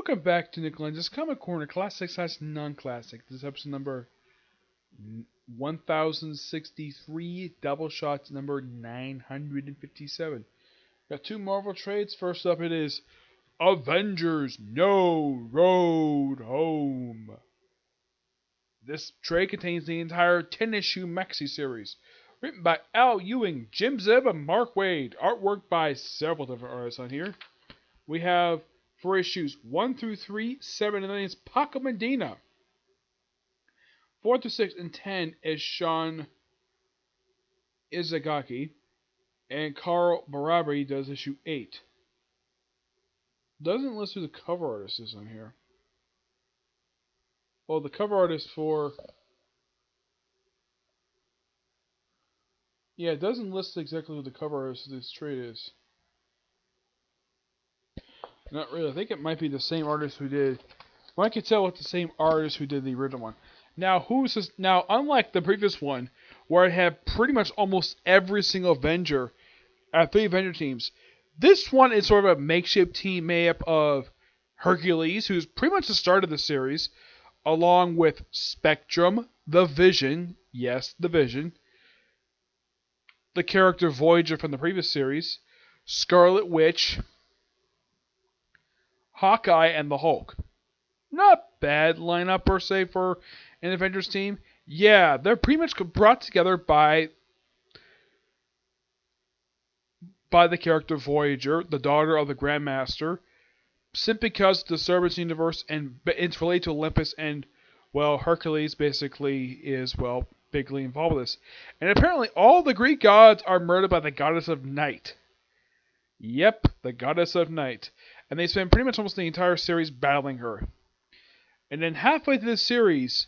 Welcome back to Nick Lenz's Comic Corner, classic / non-classic. This is episode number 1063, Doubleshot number 957. Got two Marvel trades. First up, it is Avengers No Road Home. This trade contains the entire 10-issue maxi series, written by Al Ewing, Jim Zub, and Mark Waid. Artwork by several different artists on here. We have for issues 1 through 3, 7 and 9 is Paco Medina. 4 through 6 and 10 is Sean Izagaki. And Carl Barabi does issue 8. Doesn't list who the cover artist is on here. Well, the cover artist for... Yeah, it doesn't list exactly who the cover artist of this trade is. Not really. I think it might be the same artist who did... Well, I can tell it's the same artist who did the original one. Now, who's this? Now, unlike the previous one, where it had pretty much almost every single Avenger at 3 Avenger teams, this one is sort of a makeshift team made up of Hercules, who's pretty much the start of the series, along with Spectrum, the Vision, yes, the Vision, the character Voyager from the previous series, Scarlet Witch, Hawkeye, and the Hulk. Not bad lineup per se for an Avengers team. Yeah, they're pretty much brought together by the character Voyager, the daughter of the Grandmaster, simply because the Disturbance universe and it's related to Olympus, and well, Hercules basically is bigly involved with this. And apparently all the Greek gods are murdered by the goddess of night. Yep, the goddess of night. And they spend pretty much almost the entire series battling her. And then halfway through the series,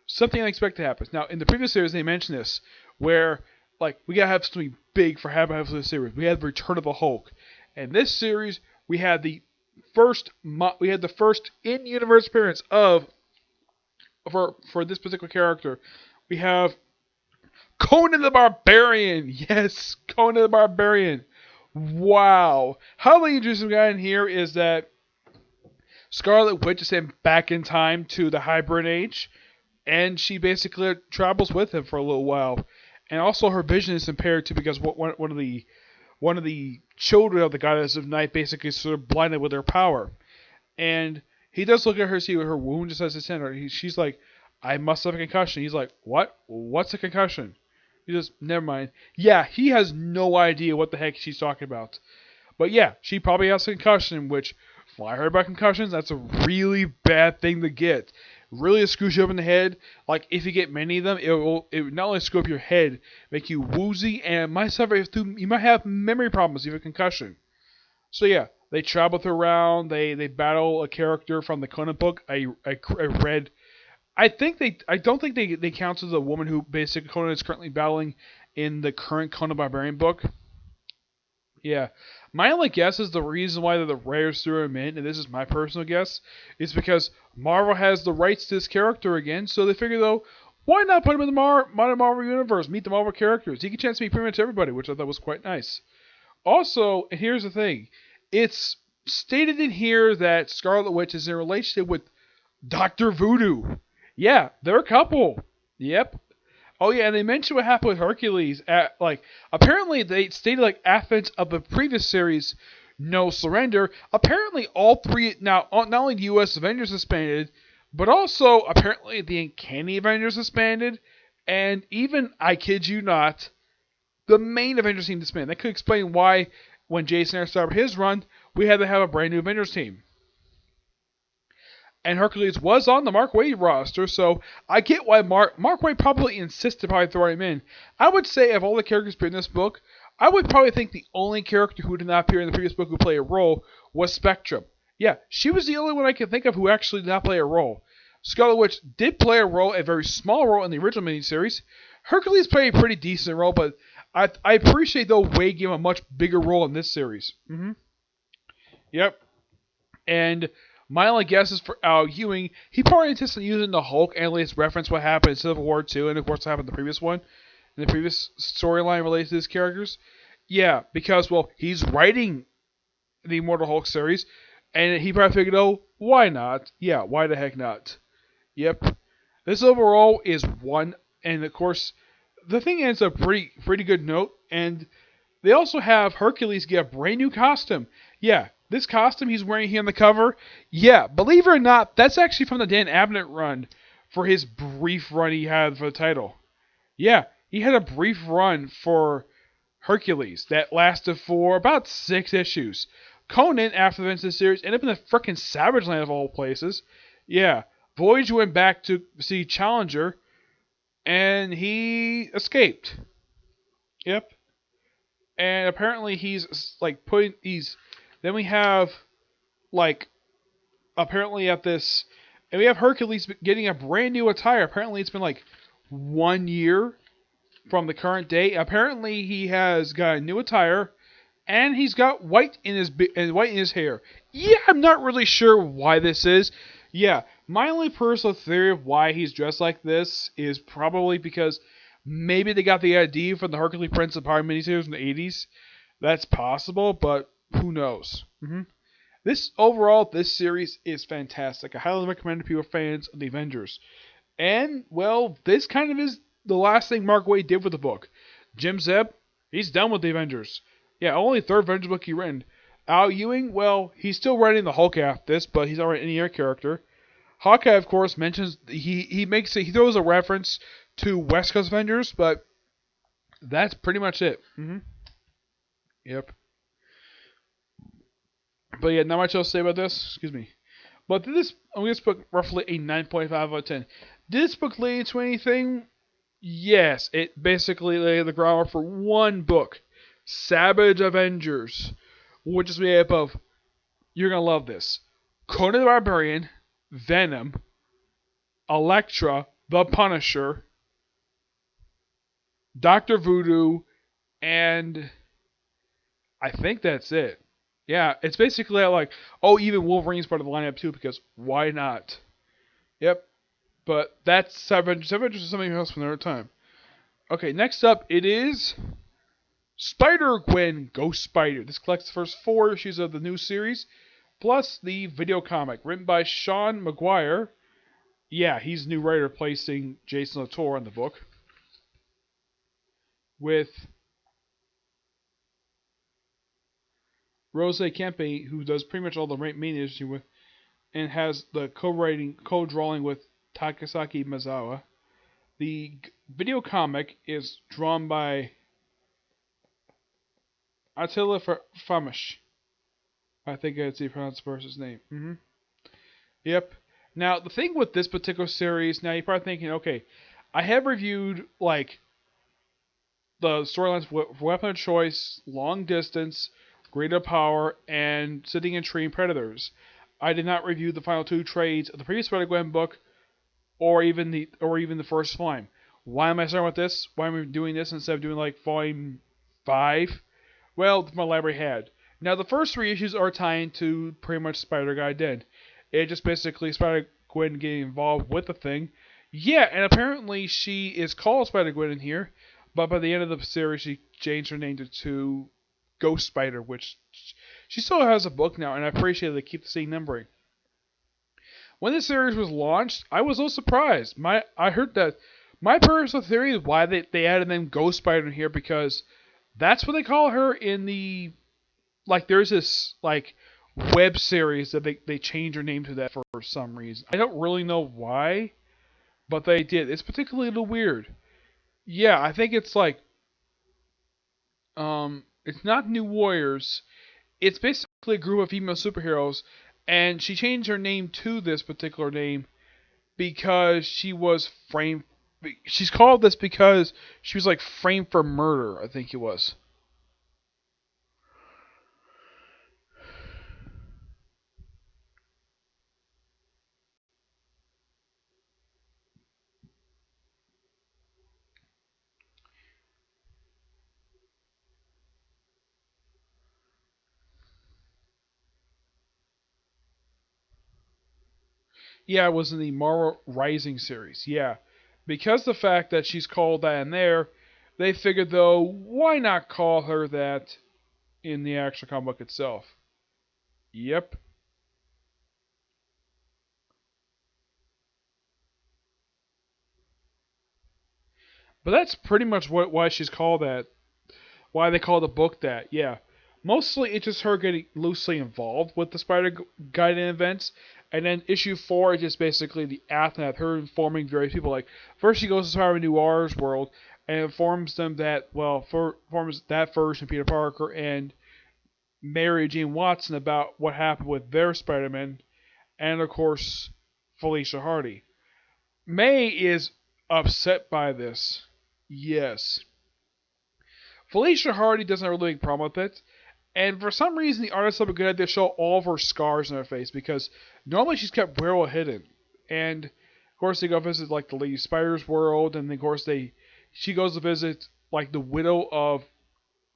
something unexpected happens. Now, in the previous series, they mentioned this, where, we gotta have something big for halfway through the series. We had the Return of the Hulk. In this series, we had the first in-universe appearance for this particular character. We have Conan the Barbarian. Yes, Conan the Barbarian. Wow. How they introduce some guy in here is that Scarlet Witch is sent back in time to the Hybrid Age, and she basically travels with him for a little while. And also her vision is impaired too, because one of the children of the goddess of night basically is sort of blinded with her power. And he does look at her, see her wound just as it's in her. She's like, I must have a concussion. He's like, what? What's a concussion? He says, never mind. Yeah, he has no idea what the heck she's talking about. But yeah, she probably has a concussion, which, when I heard about concussions, that's a really bad thing to get. Really screws you up in the head. If you get many of them, it will not only screw up your head, make you woozy, and you might have memory problems if you have a concussion. So yeah, they travel around, they battle a character from the Conan book. I read. I don't think they count as a woman who basically Conan is currently battling in the current Conan Barbarian book. Yeah. My only guess is the reason why the Rares threw him in, and this is my personal guess, is because Marvel has the rights to this character again, so they figure, though, why not put him in the modern Marvel universe, meet the Marvel characters? He can chance to meet pretty much everybody, which I thought was quite nice. Also, and here's the thing, it's stated in here that Scarlet Witch is in a relationship with Dr. Voodoo. Yeah, they're a couple. Yep. Oh yeah, and they mentioned what happened with Hercules. Apparently they stated Athens of the previous series, no surrender. Apparently all 3 now, not only the U.S. Avengers disbanded, but also apparently the Uncanny Avengers disbanded, and even, I kid you not, the main Avengers team disbanded. That could explain why when Jason Aaron started his run, we had to have a brand new Avengers team. And Hercules was on the Mark Waid roster, so I get why Mark Waid probably insisted probably throwing him in. I would say of all the characters in this book, I would probably think the only character who did not appear in the previous book who played a role was Spectrum. Yeah, she was the only one I can think of who actually did not play a role. Scarlet Witch did play a role, a very small role in the original miniseries. Hercules played a pretty decent role, but I appreciate though Waid gave him a much bigger role in this series. Yep. And my only guess is for Al Ewing. He probably anticipated using the Hulk and at least reference what happened in Civil War 2 and of course what happened in the previous one. In the previous storyline related to his characters. Yeah, because, he's writing the Immortal Hulk series. And he probably figured, oh, why not? Yeah, why the heck not? Yep. This overall is one, and of course, the thing ends a pretty good note, and they also have Hercules get a brand new costume. Yeah, this costume he's wearing here on the cover, yeah, believe it or not, that's actually from the Dan Abnett run for his brief run he had for the title. Yeah, he had a brief run for Hercules that lasted for about 6 issues. Conan, after the events of the series, ended up in the frickin' Savage Land of all places. Yeah, Voyager went back to see Challenger, and he escaped. Yep. And apparently he's like putting these. Then we have like apparently at this, and we have Hercules getting a brand new attire. Apparently it's been like 1 year from the current day. Apparently he has got a new attire, and he's got white in his hair. Yeah, I'm not really sure why this is. Yeah, my only personal theory of why he's dressed like this is probably because maybe they got the idea from the Hercules Prince of Power miniseries in the 80s. That's possible, but who knows? This series is fantastic. I highly recommend it to people fans of the Avengers. And, well, this kind of is the last thing Mark Waid did with the book. Jim Zeb, he's done with the Avengers. Yeah, only third Avengers book he written. Al Ewing, well, he's still writing the Hulk after this, but he's not writing any other character. Hawkeye, of course, mentions he throws a reference to West Coast Avengers, but that's pretty much it. Yep. But yeah, not much else to say about this. Excuse me. But I'm going to put roughly a 9.5 out of 10. Did this book lead to anything? Yes, it basically laid the groundwork for one book, Savage Avengers, which is made up of, you're going to love this, Conan the Barbarian, Venom, Elektra, the Punisher, Dr. Voodoo, and I think that's it. Yeah, it's basically like, oh, even Wolverine's part of the lineup too, because why not? Yep. But that's Savage. Savage is something else for another time. Okay, next up it is Spider-Gwen Ghost Spider. This collects the first 4 issues of the new series, plus the video comic written by Sean McGuire. Yeah, he's the new writer replacing Jason Latour in the book. With Rose Kempe, who does pretty much all the main issue with, and has the co-drawing with Takasaki Mazawa. The video comic is drawn by Attila Famish. I think that's how you pronounce the person's name. Yep. Now, the thing with this particular series, now you're probably thinking, okay, I have reviewed, like, the storylines for Weapon of Choice, Long Distance, Greater Power, and Sitting in Tree and Predators. I did not review the final 2 trades of the previous Spider-Gwen book, or even the first Slime. Why am I starting with this? Why am I doing this instead of doing like volume 5? Well, my library had. Now the first 3 issues are tying to pretty much Spider-Geddon. It just basically Spider-Gwen getting involved with the thing. Yeah, and apparently she is called Spider-Gwen in here, but by the end of the series she changed her name to Ghost Spider, which she still has a book now, and I appreciate they keep the same numbering. When this series was launched, I was so surprised. I heard that my personal theory is why they added them Ghost Spider in here, because that's what they call her in the, like, there's this like web series that they change her name to that for some reason. I don't really know why, but they did. It's particularly a little weird. Yeah, I think it's like it's not New Warriors. It's basically a group of female superheroes, and she changed her name to this particular name because she was framed. She's called this because she was like framed for murder, I think it was. Yeah, it was in the Marvel Rising series. Yeah. Because the fact that she's called that in there, they figured though, why not call her that in the actual comic book itself? Yep. But that's pretty much why she's called that. Why they call the book that. Yeah. Mostly it's just her getting loosely involved with the Spider-Geddon events. And then issue 4 is just basically the aftermath, her informing various people. Like, first she goes to Spider-Man Noir's world and informs them that, well, informs that version, Peter Parker, and Mary Jane Watson about what happened with their Spider-Man, and of course, Felicia Hardy. May is upset by this. Yes. Felicia Hardy doesn't have a really big problem with it. And for some reason, the artists have a good idea to show all of her scars in her face because normally she's kept well hidden. And of course, they go visit like the Lady Spider's world, and then, of course she goes to visit like the widow of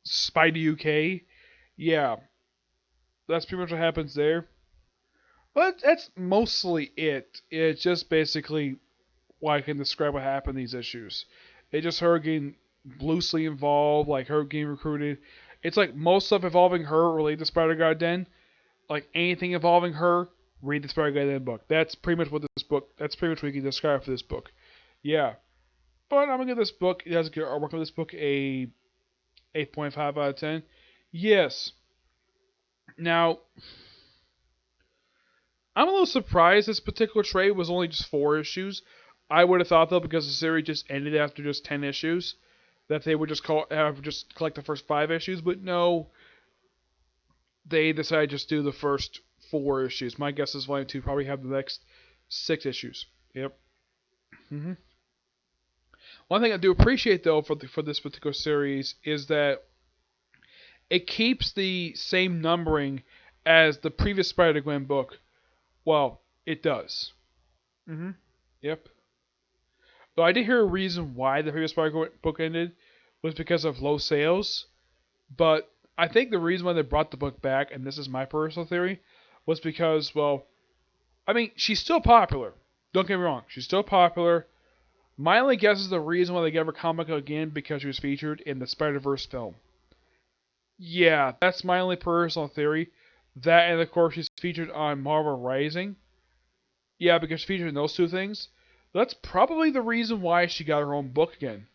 Spidey UK. Yeah, that's pretty much what happens there. But that's mostly it. It's just basically why I can describe what happened in these issues. It's just her getting loosely involved, like her getting recruited. It's like most stuff involving her related to Spider-Geddon. Like anything involving her, read the Spider-Geddon book. That's pretty much what this book. That's pretty much what you can describe for this book. Yeah, but I'm gonna give this book. It has a good artwork on this book a 8.5 out of 10. Yes. Now, I'm a little surprised this particular trade was only just 4 issues. I would have thought though, because the series just ended after just 10 issues, that they would just collect the first 5 issues. But no, they decided to just do the first 4 issues. My guess is Volume 2 probably have the next 6 issues. Yep. hmm One thing I do appreciate though for this particular series is that it keeps the same numbering as the previous Spider-Gwen book. Well, it does. Yep. Though I did hear a reason why the previous Spider-Gwen book ended was because of low sales, but I think the reason why they brought the book back, and this is my personal theory, was because, well, I mean, she's still popular. Don't get me wrong, she's still popular. My only guess is the reason why they gave her comic again because she was featured in the Spider-Verse film. Yeah, that's my only personal theory. That, and of course, she's featured on Marvel Rising. Yeah, because she's featured in those 2 things. That's probably the reason why she got her own book again.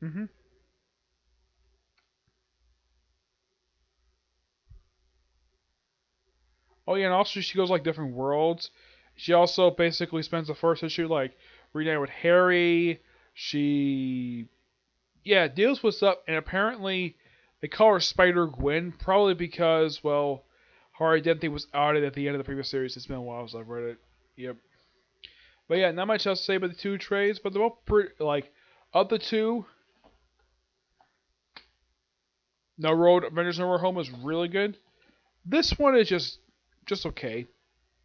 hmm Oh yeah, and also she goes like different worlds. She also basically spends the first issue like reuniting with Harry. She, yeah, deals with stuff, and apparently they call her Spider-Gwen probably because, well, her identity was outed at the end of the previous series. It's been a while since I've read it. Yep. But yeah, not much else to say about the 2 trades, but they're both pretty, like, of the 2, No Road, Avengers No Way Home is really good. This one is just okay.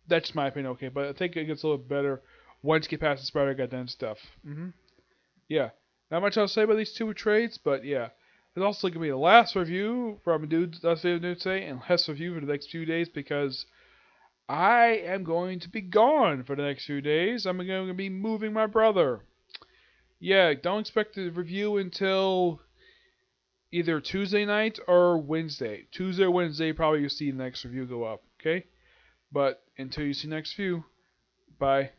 That's my opinion, okay, but I think it gets a little better once you get past the Spider-Geddon stuff. Yeah, not much else to say about these 2 trades, but yeah. There's also going to be the last review from a dude last video today, and last review for the next few days because I am going to be gone for the next few days. I'm going to be moving my brother. Yeah, don't expect the review until either Tuesday night or Wednesday. Tuesday or Wednesday, probably you'll see the next review go up, okay? But until you see the next review, bye.